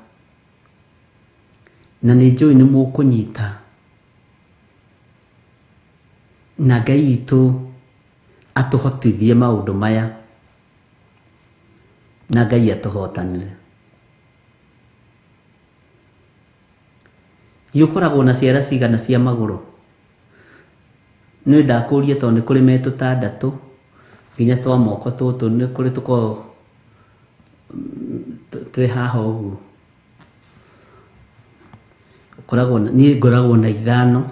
Na nĩ njũĩ nĩ mũkũnyita, na Ngai witũ atũhotithie maũndũ maya, na Ngai atũhotanĩre. Gĩũkoragwo na ciara cigana cia magũrũ? Nĩ ndakũria tondũ nĩ kũrĩ metũ 6 nginya twa moko tũtũ, nĩ kũrĩ tũko twĩ haha ũguo. Niĩ ngoragwo na 5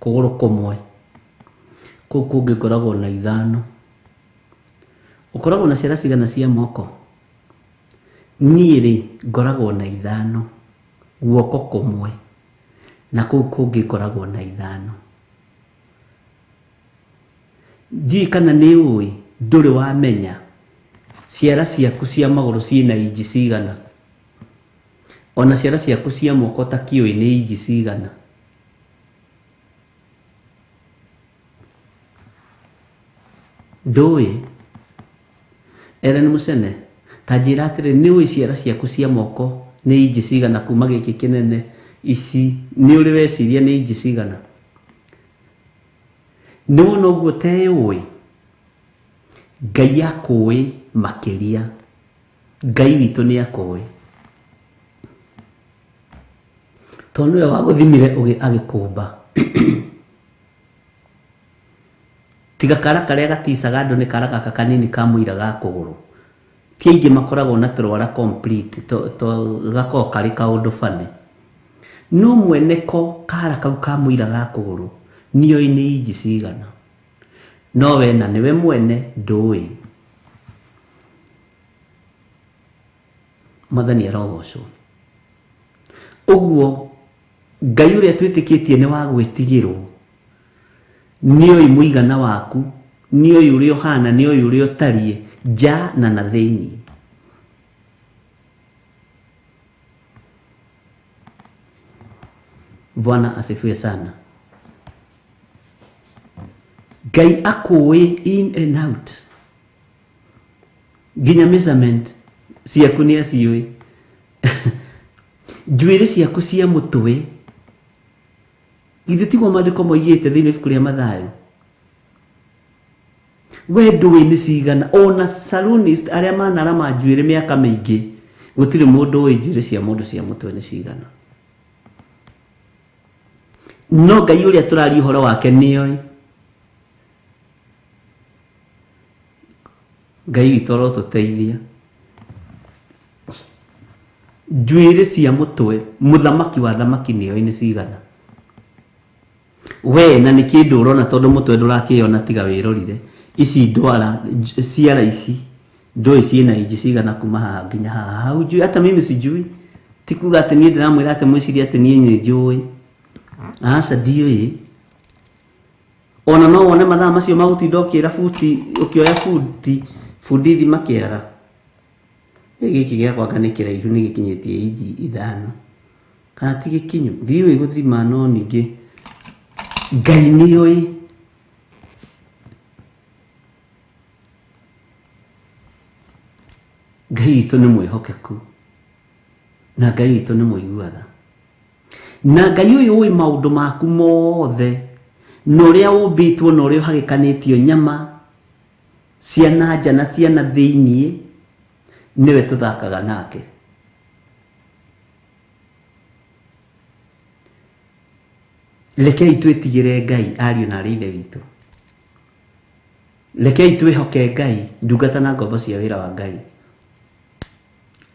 kũgũrũ kũmwe, kũu kũngĩ ngoragwo na 5. Ũkoragwo na ciara cigana cia moko? Niĩ rĩ ngoragwo na 5 guoko kũmwe, na kũu kũngĩ ngoragwo na 5. Ndiũĩ kana nĩ ũĩ, ndũrĩ wamenya ciara ciaku cia magũrũ ciĩna inji cigana, ona ciara ciaku cia moko ta kĩũĩ nĩ inji cigana. Ndũĩ? Ellen Mũcene, ta njĩra atĩrĩ, nĩ ũĩ ciara ciaku cia moko nĩ inji cigana kuma gĩkĩ kĩnene ici, nĩ ũrĩ weciria nĩ inji cigana? Nĩ wona ũguo te ũĩ, Ngai akũĩ makĩria. Ngai witũ nĩ akũĩ, tondũ nĩwe wagũthimire agĩkũmba. Tiga kara karĩa gaticaga andũ, nĩ kara gaka kanini ka mũira ga kũgũrũ. Ti aingĩ makoragwo na tũrwara complete, gakorwo karĩ kaũndũ bane. No mweneko kara kau ka mũira ga kũgũrũ nĩoĩ nĩ inji cigana, no we na nĩwe mwene ndũĩ. Mwathani arogocwo. Ũguo Ngai ũrĩa twĩtĩkĩtie nĩ wa gwĩtigĩrwo, nĩoĩ mũigana waku, nĩoĩ ũrĩa ũhana, nĩoĩ ũrĩa ũtariĩ nja na na thĩinĩ. Bwana asifiwe sana. Ngai akũĩ in and out, nginya measurement ciaku nĩ aciũĩ. Njuĩrĩ ciaku cia mũtwe, githĩ tiguo maandĩko moigĩte thĩinĩ wa ibuku rĩa Mathayo? We ndũĩ nĩ cigana. Ona salonist arĩa manarama njuĩrĩ mĩaka mĩingĩ, gũtirĩ mũndũ ũĩ njuĩrĩ cia mũndũ cia mũtwe nĩ cigana. No Ngai ũrĩa tũraria ũhoro wake nĩoĩ. Ngai witũ arotũteithia. Njuĩrĩ cia mũtwe, mũthamaki wa thamaki nĩoĩ nĩ cigana. We na nĩ kĩndũ ũrona, tondũ mũtwe ndũrakĩona tiga wĩrorire. Ici ndwara ciara ici ndũĩ ciĩna inji cigana kuma haha nginya haha. Hau njui, hata mimi sijui. Ti kuga atĩ niĩ ndĩramwĩra atĩ mwĩciria atĩ niĩ nĩ njũĩ. Aca ndiũĩ. Ona no wone mathaa macio magũtinda ũkĩra buti, ũkĩoya bundi thima kĩara. Gĩkĩ gĩakwa nĩ kĩraihu, nĩ gĩkinyĩtie inji 5. Kana ti gĩkinyu, ndiũĩ gũthima, no ningĩ Ngai nĩoĩ. Ngai witũ nĩ mwĩhokeku, na Ngai witũ nĩ mũiguaga. Na Ngai ũyũ ũĩ maũndũ maku mothe, na ũrĩa ũmbĩtwo, na ũrĩa ũhagĩkanĩtio nyama cia na nja na cia na thĩiniĩ, nĩwe tũthakaga nake. Rekei twĩtigĩre Ngai, ariũ na ithe witũ. Rekei twĩhoke Ngai, ndungata na ngombo cia wĩra wa Ngai.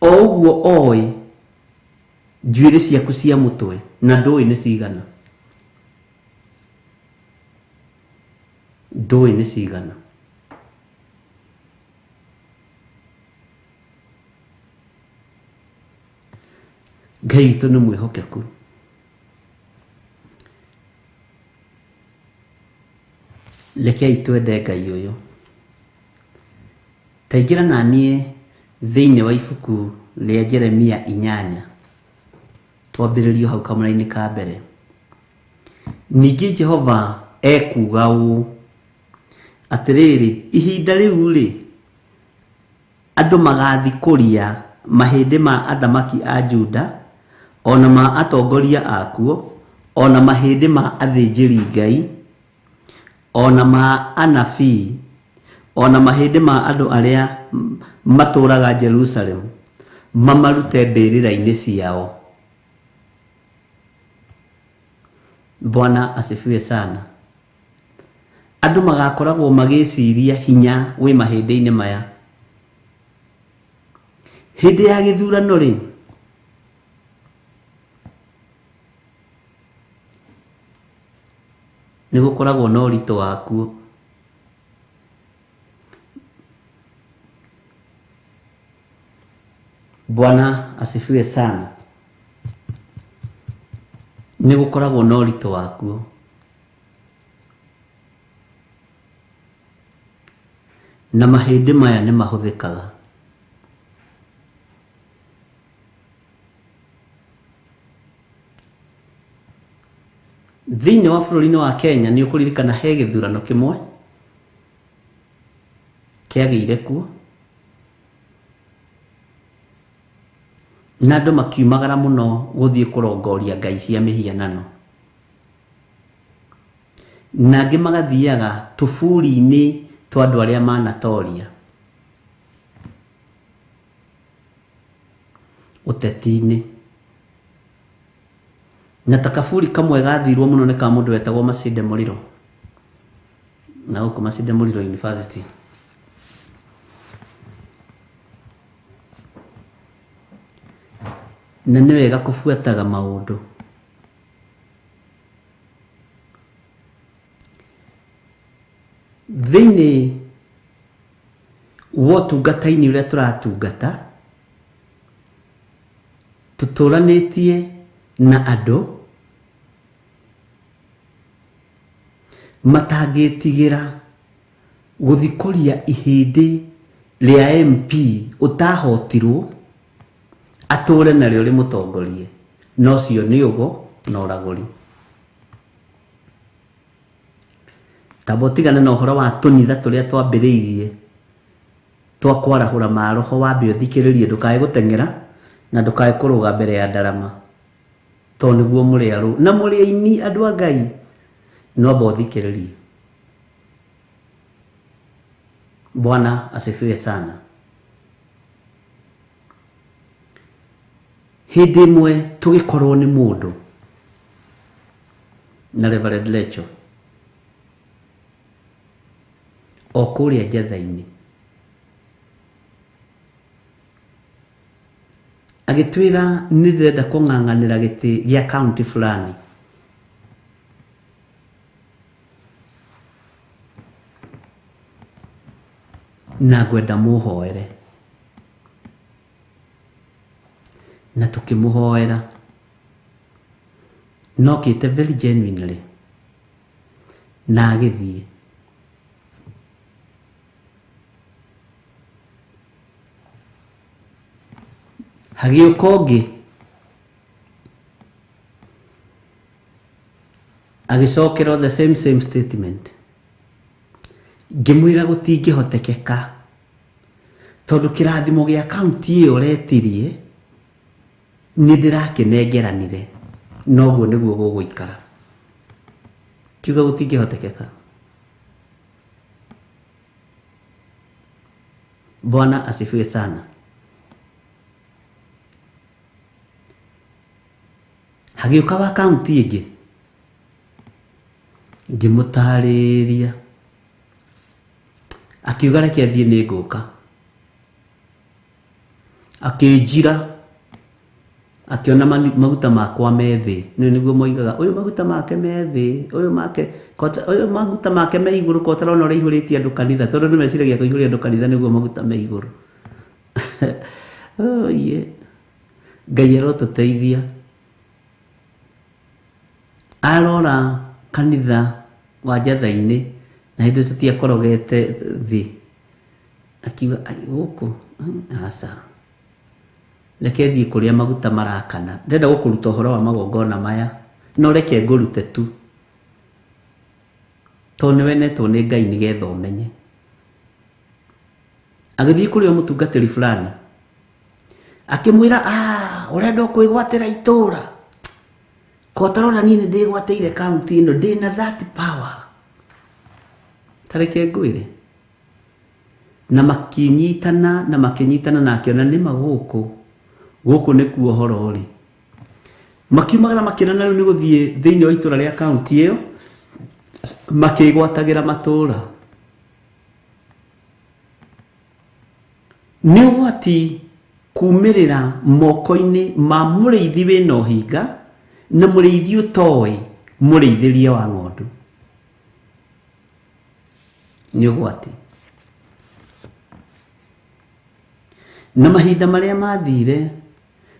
O ũguo oĩ njuĩrĩ ciaku cia mũtwe, na ndũĩ nĩ cigana. Ndũĩ nĩ cigana. Ngai witũ nĩ mwĩhokeku. Rekei twende Ngai ũyũ. Taingĩra na niĩ thĩinĩ wa ibuku rĩa Jeremia 8. Twambĩrĩrio hau kamũra-inĩ ka mbere. Ningĩ Jehova ekuga ũũ atĩrĩrĩ, ihinda rĩu rĩ, andũ magathikũria mahĩndĩ ma athamaki a Juda, ona ma atongoria akuo, ona mahĩndĩ ma athĩnjĩri Ngai, ona ma anabii, ona mahĩndĩ ma andũ arĩa matũũraga Jerusalemu, mamarute mbĩrĩra-inĩ ciao. Bwana asifiwe sana. Andũ magakoragwo magĩciria hinya wĩ mahĩndĩ-inĩ maya. Hĩndĩ ya gĩthurano rĩ, nĩ gũkoragwo na ũritũ wakuo. Bwana asifiwe sana. Nĩ gũkoragwo na ũritũ wakuo. Na mahĩndĩ maya nĩ mahũthĩkaga. Thĩinĩ wa bũrũri-inĩ wa Kenya nĩ ũkũririkana he gĩthurano kĩmwe kĩagĩire kuo, na andũ makiumagara mũno gũthiĩ kũrongoria ngai cia mĩhianano, na angĩ magathiaga tũburi-inĩ twa andũ arĩa manatoria ũteti-inĩ. Na takaburi kamwe gathirwo mũno nĩ ka mũndũ wetagwo Masinde Muliro, na gũkũ Masinde Muliro University. Na nĩ wega kũbuataga maũndũ. Thĩinĩ wa ũtungata-inĩ ũrĩa tũratungata, tũtũranĩtie na andũ matangĩtigĩra gũthikũria ihĩndĩ rĩa MP ũtahotirwo atũre narĩo rĩmũtongorie, no cio nĩ ũgo na ũragũri. Tamba ũtigane na ũhoro wa tũnitha tũrĩa twambĩrĩirie twa kwarahũra maroho, wambe ũthikĩrĩrie, ndũkae gũteng'era na ndũkae kũrũga mbere ya ndarama, to nĩguo mũrĩ arũ na mũrĩ aini andũ a Ngai, no amba ũthikĩrĩrie. Bwana asifiwe sana. Hĩndĩ ĩmwe tũgĩkorwo nĩ mũndũ na Reverend Lecho o kũrĩa Njatha-inĩ, agĩtwĩra nĩ ndĩrenda kũng'ang'anĩra gĩtĩ gĩa kaunti fulani. Na ngwenda mũhoere. Na tũkĩmũhoera, nokĩte very genuinely na agĩthiĩ. Hagĩũka ũngĩ agĩcokera the same statement. Ngĩmwĩra gũtingĩhotekeka tondũ kĩrathimo gĩa kaunti ĩyo retirie nĩ ndĩrakĩnengeranire, noguo nĩguo gũgũikara. Kiuga gũtingĩhotekeka. Bwana asifiwe sana. Hagĩũka wa kaunti ĩngĩ, ngĩmũtarĩria, akiuga reke thiĩ nĩ ngũka. Akĩnjira akiona maguta makwa me thĩ, nĩguo moigaga ũyũ maguta make me thĩ, ũyũ maguta make me igũrũ, ko ũtarona ũrĩa ihũrĩtie andũ kanitha, tondũ nĩ meciragia kũihũria andũ kanitha nĩguo maguta me igũrũ. Ngai arotuteithia. Arora kanitha wa Njatha-ini na hindi tutiakorogete thi. Akiuga guku asa. Reke thiĩ kũrĩa maguta marakana. Ndenda gũkũruta ũhoro wa magongona maya. No reke ngũrute tu. Tondũ nĩwenetwo nĩ Ngai nĩgetha ũmenye. Agĩthiĩ kũrĩ o mũtungatĩri fulani. Akĩmwĩra ũrenda kwĩgwatĩra itũũra. Kotarona niĩ nĩndĩgwatĩire kaunti ĩno ndĩna that power. Tareke ngwĩre. Na makinyitana na akĩona nĩma gũkũ nĩkuo ũhoro ũrĩ. Makiumagara makĩonana rĩu nĩ gũthiĩ thĩinĩ wa itũũra rĩa kaunti ĩyo makĩgwatagĩra matũũra. Nĩ ũgwati kumĩrĩra moko-inĩ ma mũrĩithi wĩna ũhinga na mũrĩithi ũtoĩ mũrĩithĩrie wa ng'ondu. Nĩ ũgwati. Na mahinda marĩa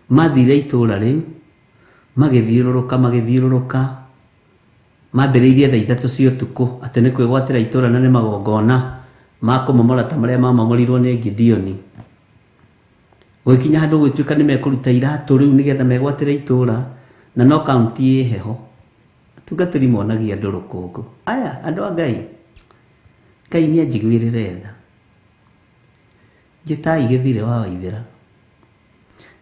mathire itũũra rĩu magĩthiũrũrũka mambĩrĩirie thaa 3 cia ũtukũ atĩ nĩ kwĩgwatĩra itũũra na nĩ magongona ma kũmomora ta marĩa mamomorirwo nĩ Gideoni. Gũkinya handũ gwĩtuĩka nĩ mekũruta iratũ rĩu nĩgetha megwatĩre itũũra na no kaunti ĩ heho. Atungatĩri monagia andũ rũkũngũ. Aya andũ a Ngai. Ngai nĩ anjiguĩrĩre tha. Njĩtai Githiri wa Waithĩra.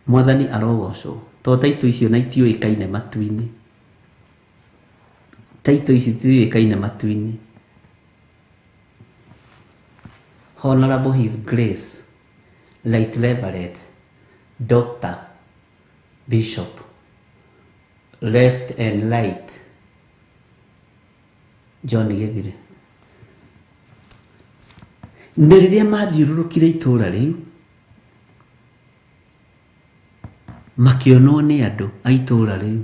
Mwathani arogocwo. Tondũ taitũ icio na itiũĩkaine matu-inĩ. Taitũ ici itiũĩkaine matu-inĩ. Honorable His Grace, Right Reverend, Doctor, Bishop, Left and Right, John Githiri. Na rĩrĩa mathiũrũrũkire itũũra rĩu makĩonwo nĩ andũ a itũũra rĩu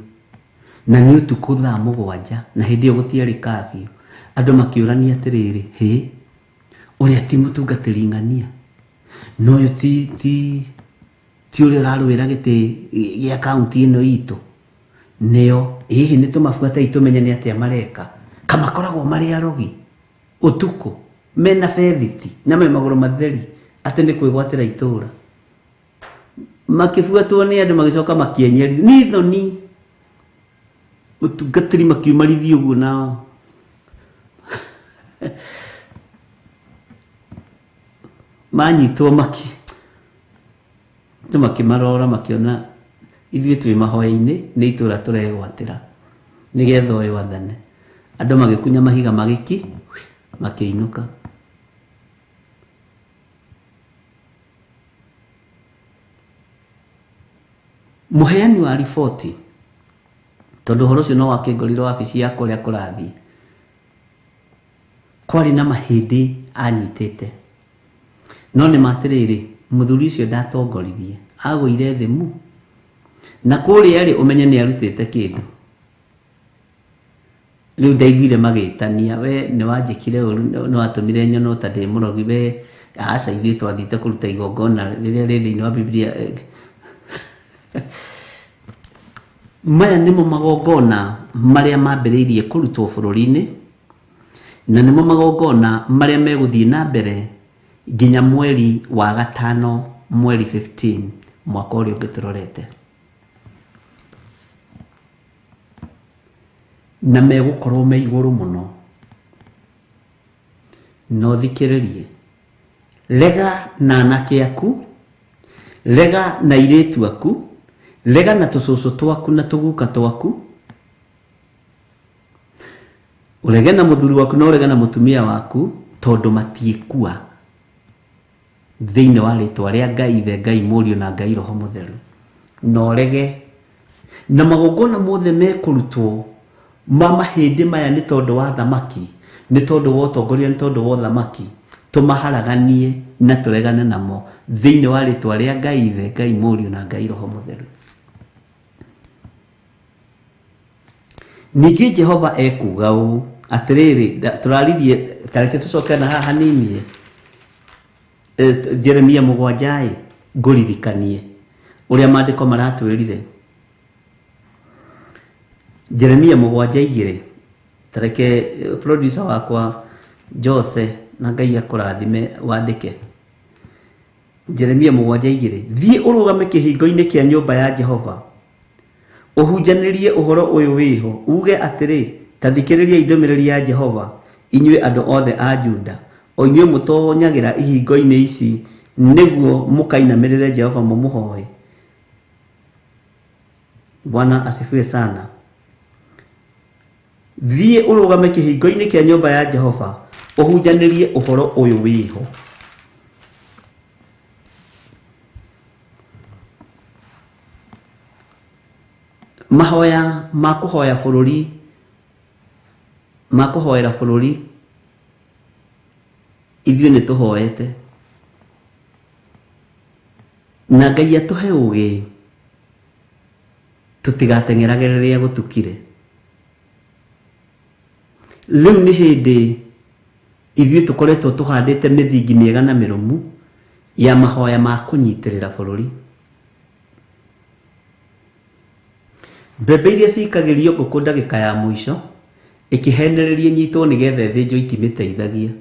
na nĩ ũtukũ thaa 7 na hĩndĩ ĩyo gũtiarĩ kabiũ. Andũ makĩũrania atĩrĩrĩ, ũrĩa ti mũtungatĩri ng'ania no ũyũ ti ũrĩa ũrarũĩra gĩtĩ gĩa kaunti ĩno itũ nĩo hihi nĩ tũmabuatai tũmenye nĩ atĩa mareka kamakoragwo marĩ arogi ũtukũ mena bethiti na me magũrũ matheri atĩ nĩ kwĩgwatĩra itũũra. Makĩbuatwo nĩ andũ magĩcoka makĩenyeria nĩ thoni. Ũtungatĩri makiumarithia ũguo nao. Manyitwo makĩmarora makĩona ithuĩ twĩ Mahoya-ini nĩ itũũra tũregwatĩra nĩgetha ũyũ wathane. Andũ magĩkunya mahiga makĩinũka. Mũheani wa riboti tondũ ũhoro ũcio no wakĩngorire wabici yakwa ũrĩa kũrathiĩ. Kwarĩ na mahĩndĩ anyitĩte no nĩ matĩrĩrĩ mũthuri ũcio ndatongoririe agũire thĩ mu na kũrĩa rĩ ũmenye nĩ arutĩte kĩndũ. Rĩu ndaiguire magĩtania we nĩ wanjĩkire ũru no atũmire nyono ta ndĩ mũrogi we aca ithuĩ twathiĩte kũruta igongona rĩrĩa rĩ thĩinĩ wa Biblia. Maya nĩmo magongona marĩa mambĩrĩirie kũrutwo bũrũri-inĩ na nĩmo magongona marĩa megũthiĩ na mbere nginya mweri wa gatano mweri 15 mwaka ũrĩa ũngĩ tũrorete. Na megũkorwo me igũrũ mũno. No thikĩrĩrie. Lega na anake aku, lega na airĩtu aku, lega na tũcũcũ twaku na tũguka twaku, ũrege na mũthuri waku na ũrege na mũtumia waku tondũ matiĩkua thĩinĩ wa rĩtwa rĩa Ngai Ithe, Ngai Mũriũ na Ngai Roho Mũtheru. Na ũrege na magongona mothe mekũrutwo ma mahĩndĩ maya nĩ tondũ wa thamaki, nĩ tondũ wa ũtongoria, nĩ tondũ wa thamaki, tũmaharaganie na tũregane namo thĩinĩ wa rĩtwa rĩa Ngai Ithe, Ngai Mũriũ na Ngai Roho Mũtheru. Ningĩ Jehova ekuga ũũ atĩrĩrĩ, tũraririe tareke tũcoke na haha hanini Jeremia 7 ngũririkanie uria maandiko maratwirire. Jeremia 7:2 tareke producer wakwa Jose na Ngai akurathime wandike. Jeremia 7:2 thie urugame kihingo-ini kia nyumba ya Jehova uhunjanirie uhoro uyu wiho uge atiri tathikiriria indomiriri ya Jehova inyue andu othe a Juda o inyue mutonyagira ihingo-ini ici niguo mukainamirire Jehova mumuhoe. Bwana asifiwe sana. Thie urugame kihingo-ini kia nyumba ya Jehova uhunjanirie uhoro uyu wiho. Mahoya makuhoya bururi makuhoera bururi ithio ni tuhoete na Ngai atuhe ugi tutigatengerage riria gutukire. Riu ni hindi ithio tukoretwo tuhandite mithingi miega na mirumu ya mahoya ma kunyitirira bururi. Mbembe iria cikagirio ngũkũ ndagĩka ya mũico ikihenereria nyitwo nigetha thĩnjo ikimĩteithagia.